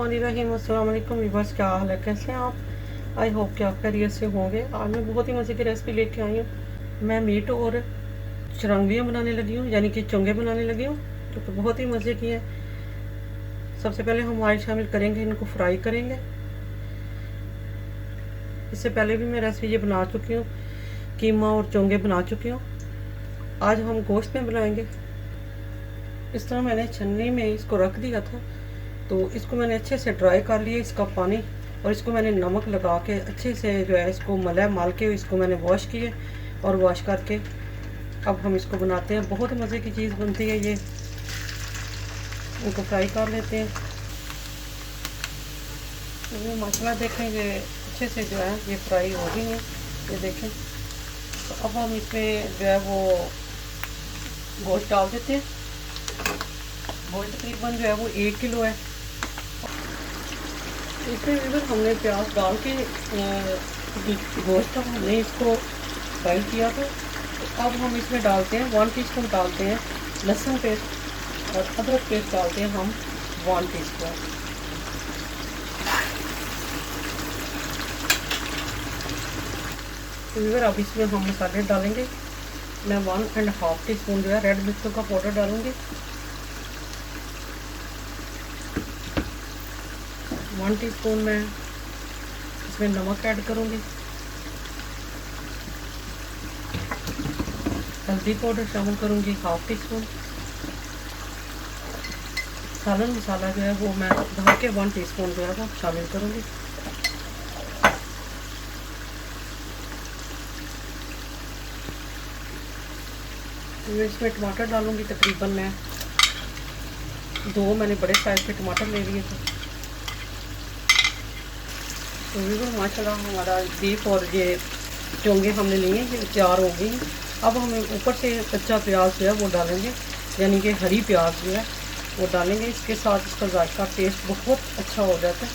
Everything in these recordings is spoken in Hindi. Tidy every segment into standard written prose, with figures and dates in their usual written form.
बिस्मिल्लाहिर्रहमानिर्रहीम। अस्सलाम वालेकुम व्यूअर्स, क्या हाल है, कैसे हैं आप? आई होप कि आप खैरियत से होंगे। आज मैं बहुत ही मज़े की रेसिपी लेके आई हूँ। मैं मीट और चरंगियाँ बनाने लगी हूँ, यानी कि चोंगे बनाने लगी हूँ, जो कि बहुत ही मज़े की है। सबसे पहले हम ऑयल शामिल करेंगे, इनको फ्राई करेंगे। इससे पहले भी मैं रेसिपी ये बना चुकी हूँ, कीमा और चोंगे बना चुकी हूँ। आज हम गोश्त में बनाएंगे। इस तरह मैंने छन्नी में इसको रख दिया था, तो इसको मैंने अच्छे से ड्राई कर लिया इसका पानी, और इसको मैंने नमक लगा के अच्छे से जो है इसको माल के इसको मैंने वॉश किए, और वॉश करके अब हम इसको बनाते हैं। बहुत मज़े की चीज़ बनती है ये। इनको फ्राई कर लेते हैं। ये मसाला देखें, ये अच्छे से जो है ये फ्राई हो गई है, ये देखें। तो अब हम इसमें जो है वो गोश्त डाल देते हैं। गोश्त तकरीबन जो है वो 1 किलो है। इसमें भी हमने प्याज डाल के गोश्त का हमने इसको फ्राई किया था। तो अब हम इसमें डालते हैं 1 टीस्पून डालते हैं लहसुन पेस्ट, और अदरक पेस्ट डालते हैं हम 1 टीस्पून। फिर अब इसमें हम मसाले डालेंगे। मैं 1.5 टीस्पून जो है रेड मिर्चों का पाउडर डालूंगी। 1 टीस्पून मैं इसमें नमक ऐड करूंगी। हल्दी पाउडर शामिल करूंगी 1/2 टीस्पून। सालन मसाला जो है वो मैं धो के 1 टीस्पून जो है वो शामिल करूंगी। मैं इसमें टमाटर डालूंगी। तकरीबन मैं 2 मैंने बड़े साइज के टमाटर ले लिए थे। तो भी माशाल्लाह हमारा बीफ और ये चोंगे हमने लिए, ये तैयार हो गई। अब हम ऊपर से कच्चा प्याज जो है वो डालेंगे, यानी कि हरी प्याज जो है वो डालेंगे। इसके साथ इसका जायका टेस्ट बहुत अच्छा हो जाता है।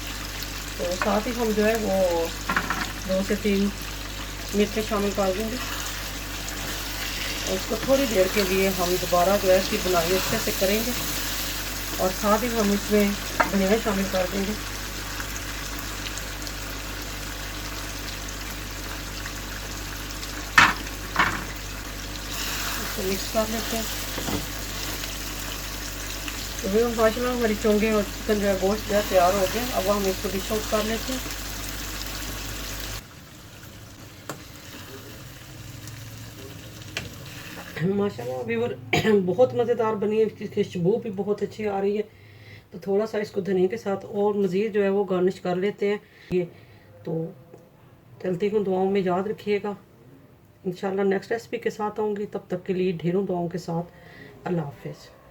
तो साथ ही हम जो है वो 2 से 3 मिर्चें शामिल कर देंगे, और इसको थोड़ी देर के लिए हम दोबारा जो है इसकी बुनाई अच्छे से करेंगे। और साथ ही हम इसमें धनिया शामिल कर देंगे। इसको मिक्स कर लेते हैं। तो भी माशाल्लाह हमारी चोंगे और चिकन जो है गोश्त जो है तैयार हो गया। अब हम इसको डिश आउट कर लेते हैं। माशाल्लाह व्यूअर बहुत मज़ेदार बनी है। इसकी खुशबू भी बहुत अच्छी आ रही है। तो थोड़ा सा इसको धनिया के साथ और मज़ीद जो है वो गार्निश कर लेते हैं। ये तो चलती हूँ, दुआओं में याद रखिएगा। इंशाल्लाह नेक्स्ट रेसिपी के साथ आऊँगी। तब तक के लिए ढेरों दुआओं के साथ अल्लाह हाफ़िज़।